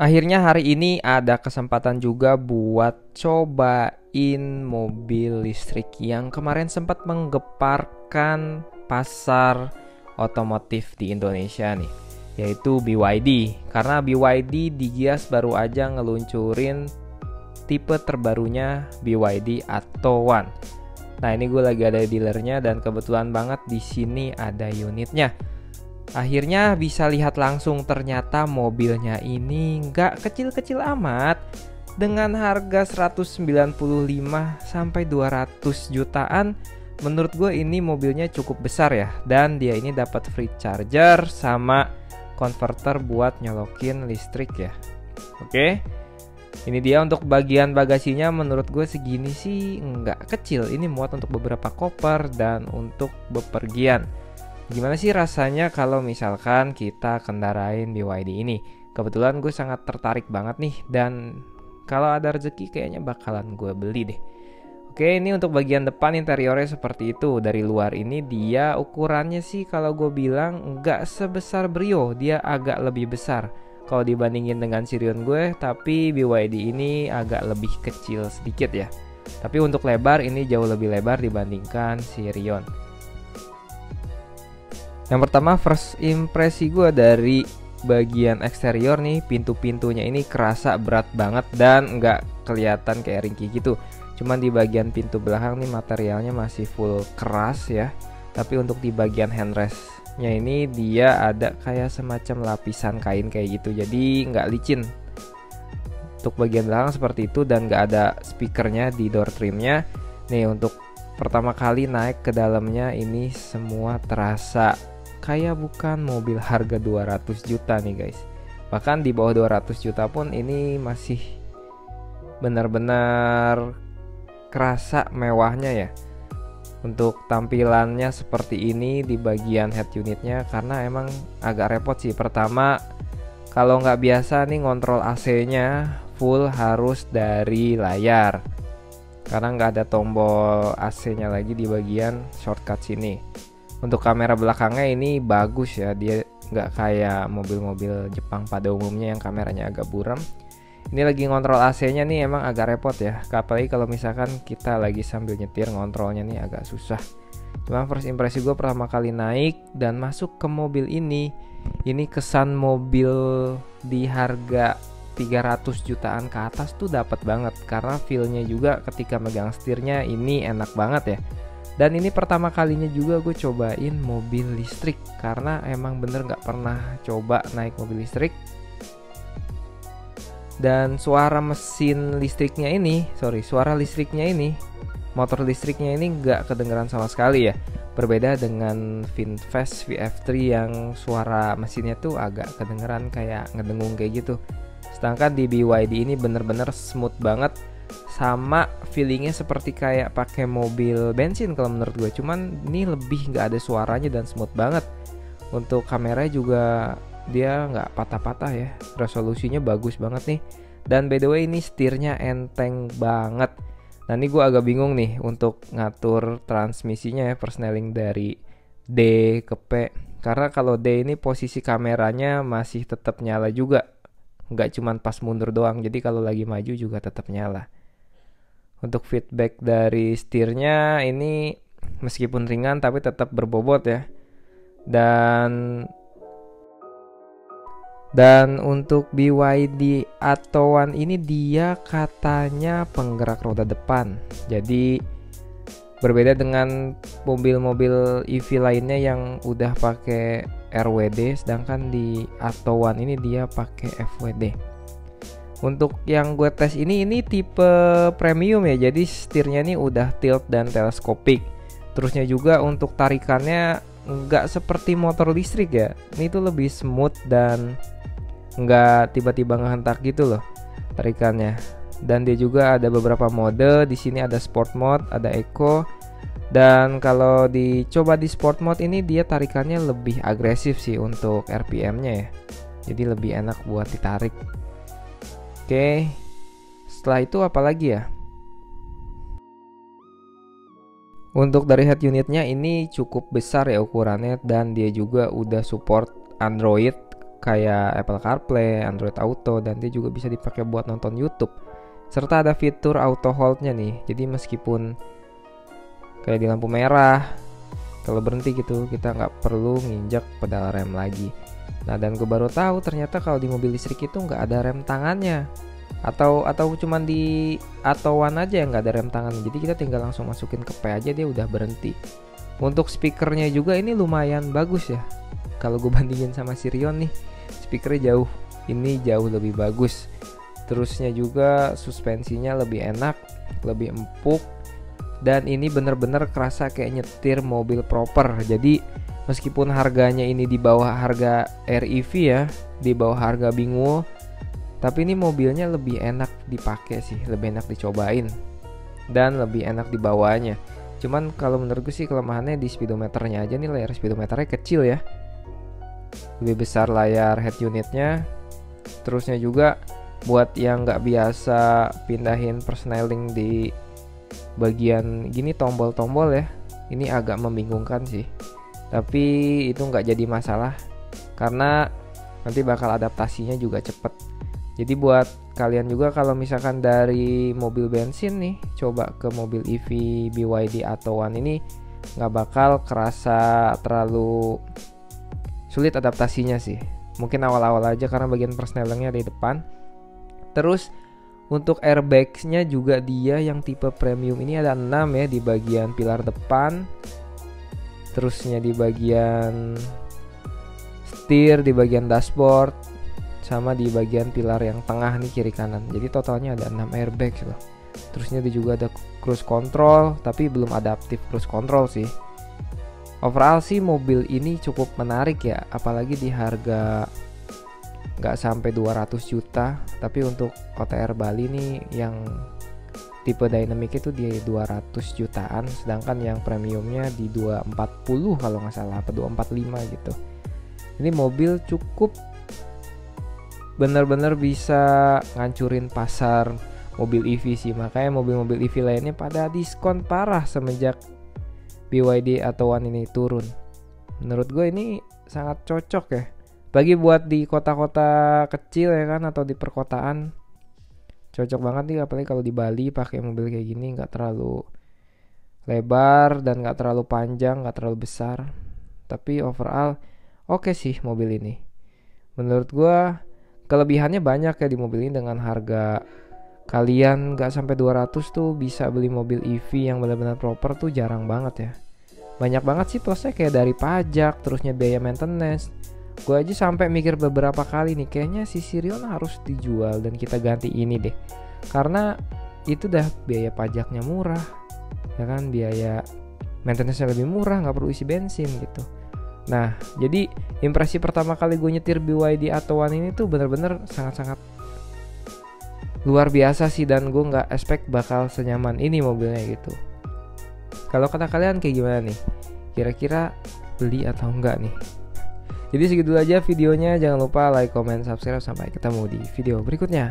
Akhirnya hari ini ada kesempatan juga buat cobain mobil listrik yang kemarin sempat menggeparkan pasar otomotif di Indonesia nih, yaitu BYD. Karena BYD di Gias baru aja ngeluncurin tipe terbarunya BYD Atto One. Nah, ini gue lagi ada dealernya dan kebetulan banget di sini ada unitnya. Akhirnya bisa lihat langsung, ternyata mobilnya ini nggak kecil-kecil amat. Dengan harga 195 sampai 200 jutaan, menurut gue ini mobilnya cukup besar ya. Dan dia ini dapat free charger sama converter buat nyolokin listrik ya. Oke. Ini dia untuk bagian bagasinya, menurut gue segini sih nggak kecil. Ini muat untuk beberapa koper dan untuk bepergian. Gimana sih rasanya kalau misalkan kita kendarain BYD ini? Kebetulan gue sangat tertarik banget nih, dan kalau ada rezeki kayaknya bakalan gue beli deh. Oke, ini untuk bagian depan interiornya seperti itu. Dari luar ini dia ukurannya sih kalau gue bilang nggak sebesar Brio, dia agak lebih besar kalau dibandingin dengan Sirion gue, tapi BYD ini agak lebih kecil sedikit ya. Tapi untuk lebar ini jauh lebih lebar dibandingkan Sirion. Yang pertama, first impresi gue dari bagian eksterior nih, pintu-pintunya ini kerasa berat banget dan nggak kelihatan kayak ringkih gitu. Cuman di bagian pintu belakang nih materialnya masih full keras ya. Tapi untuk di bagian handrestnya ini dia ada kayak semacam lapisan kain kayak gitu, jadi nggak licin. Untuk bagian belakang seperti itu dan nggak ada speakernya di door trimnya. Nih untuk pertama kali naik ke dalamnya ini semua terasa kayak bukan mobil harga 200 juta nih guys. Bahkan di bawah 200 juta pun ini masih benar-benar kerasa mewahnya ya. Untuk tampilannya seperti ini di bagian head unitnya, karena emang agak repot sih. Pertama, kalau nggak biasa nih ngontrol AC-nya full harus dari layar, karena nggak ada tombol AC-nya lagi di bagian shortcut sini. Untuk kamera belakangnya ini bagus ya, dia nggak kayak mobil-mobil Jepang pada umumnya yang kameranya agak buram. Ini lagi ngontrol AC-nya nih emang agak repot ya, apalagi kalau misalkan kita lagi sambil nyetir, ngontrolnya nih agak susah. Cuma first impresi gue pertama kali naik dan masuk ke mobil ini kesan mobil di harga 300 jutaan ke atas tuh dapat banget, karena feel-nya juga ketika megang setirnya ini enak banget ya. Dan ini pertama kalinya juga gue cobain mobil listrik, karena emang bener gak pernah coba naik mobil listrik. Dan suara listriknya ini, motor listriknya ini gak kedengeran sama sekali ya. Berbeda dengan VinFast VF3 yang suara mesinnya tuh agak kedengeran kayak ngedengung kayak gitu. Sedangkan di BYD ini bener-bener smooth banget, sama feelingnya seperti kayak pakai mobil bensin kalau menurut gue. Cuman ini lebih nggak ada suaranya dan smooth banget. Untuk kameranya juga dia nggak patah-patah ya, resolusinya bagus banget nih. Dan by the way ini setirnya enteng banget. Nah ini gue agak bingung nih untuk ngatur transmisinya ya, persneling dari D ke P. Karena kalau D ini posisi kameranya masih tetap nyala juga, nggak cuman pas mundur doang, jadi kalau lagi maju juga tetap nyala. Untuk feedback dari setirnya ini meskipun ringan tapi tetap berbobot ya. Dan untuk BYD Atto One ini dia katanya penggerak roda depan. Jadi berbeda dengan mobil-mobil EV lainnya yang udah pakai RWD, sedangkan di Atto One ini dia pakai FWD. Untuk yang gue tes ini tipe premium ya, jadi setirnya ini udah tilt dan teleskopik. Terusnya juga untuk tarikannya nggak seperti motor listrik ya, ini tuh lebih smooth dan nggak tiba-tiba ngehentak gitu loh tarikannya. Dan dia juga ada beberapa mode, di sini ada sport mode, ada eco. Dan kalau dicoba di sport mode ini dia tarikannya lebih agresif sih untuk RPM-nya ya, jadi lebih enak buat ditarik. Oke, setelah itu apa lagi ya? Untuk dari head unitnya ini cukup besar ya ukurannya, dan dia juga udah support Android kayak Apple CarPlay, Android Auto, dan dia juga bisa dipakai buat nonton YouTube. Serta ada fitur auto hold-nya nih. Jadi meskipun kayak di lampu merah, kalau berhenti gitu, kita nggak perlu nginjak pedal rem lagi. Nah, dan gue baru tahu ternyata kalau di mobil listrik itu nggak ada rem tangannya. Atau cuman di Atto-One aja yang nggak ada rem tangan. Jadi kita tinggal langsung masukin ke P aja, dia udah berhenti. Untuk speakernya juga ini lumayan bagus ya. Kalau gue bandingin sama Sirion nih, speakernya jauh lebih bagus. Terusnya juga suspensinya lebih enak, lebih empuk, dan ini bener-bener kerasa kayak nyetir mobil proper. Jadi meskipun harganya ini di bawah harga REV ya, di bawah harga Bingwo, tapi ini mobilnya lebih enak dipakai sih, lebih enak dicobain, dan lebih enak dibawanya. Cuman kalau menurut gue sih kelemahannya di speedometernya aja nih, layar speedometernya kecil ya. Lebih besar layar head unitnya. Terusnya juga buat yang nggak biasa pindahin persneling di bagian gini tombol-tombol ya, ini agak membingungkan sih. Tapi itu nggak jadi masalah karena nanti bakal adaptasinya juga cepet. Jadi buat kalian juga kalau misalkan dari mobil bensin nih coba ke mobil EV BYD Atto-One ini, nggak bakal kerasa terlalu sulit adaptasinya sih. Mungkin awal-awal aja karena bagian persnelingnya di depan. Terus untuk airbagsnya juga dia yang tipe premium ini ada 6 ya di bagian pilar depan. Terusnya di bagian setir, di bagian dashboard, sama di bagian pilar yang tengah nih kiri kanan. Jadi totalnya ada 6 airbags loh. Terusnya dia juga ada cruise control, tapi belum adaptive cruise control sih. Overall sih mobil ini cukup menarik ya, apalagi di harga nggak sampai 200 juta. Tapi untuk OTR Bali nih yang tipe dynamic itu di 200 jutaan, sedangkan yang premiumnya di 240 kalau nggak salah, apa 245 gitu. Ini mobil cukup bener-bener bisa ngancurin pasar mobil EV sih. Makanya mobil-mobil EV lainnya pada diskon parah semenjak BYD Atto-One ini turun. Menurut gue ini sangat cocok ya, bagi buat di kota-kota kecil ya kan, atau di perkotaan. Cocok banget nih, apalagi kalau di Bali pakai mobil kayak gini, nggak terlalu lebar dan nggak terlalu panjang, nggak terlalu besar. Tapi overall oke sih mobil ini. Menurut gue kelebihannya banyak ya di mobil ini. Dengan harga kalian nggak sampai 200 tuh bisa beli mobil EV yang benar-benar proper tuh jarang banget ya. Banyak banget sih plusnya, kayak dari pajak, terusnya biaya maintenance. Gue aja sampai mikir beberapa kali nih, kayaknya si Sirion harus dijual dan kita ganti ini deh, karena itu dah biaya pajaknya murah ya kan, biaya maintenance-nya lebih murah, nggak perlu isi bensin gitu. Nah, jadi impresi pertama kali gue nyetir BYD Atto-One ini tuh bener-bener sangat-sangat luar biasa sih, dan gue nggak expect bakal senyaman ini mobilnya gitu. Kalau kata kalian kayak gimana nih? Kira-kira beli atau enggak nih? Jadi segitu aja videonya. Jangan lupa like, comment, subscribe. Sampai ketemu di video berikutnya.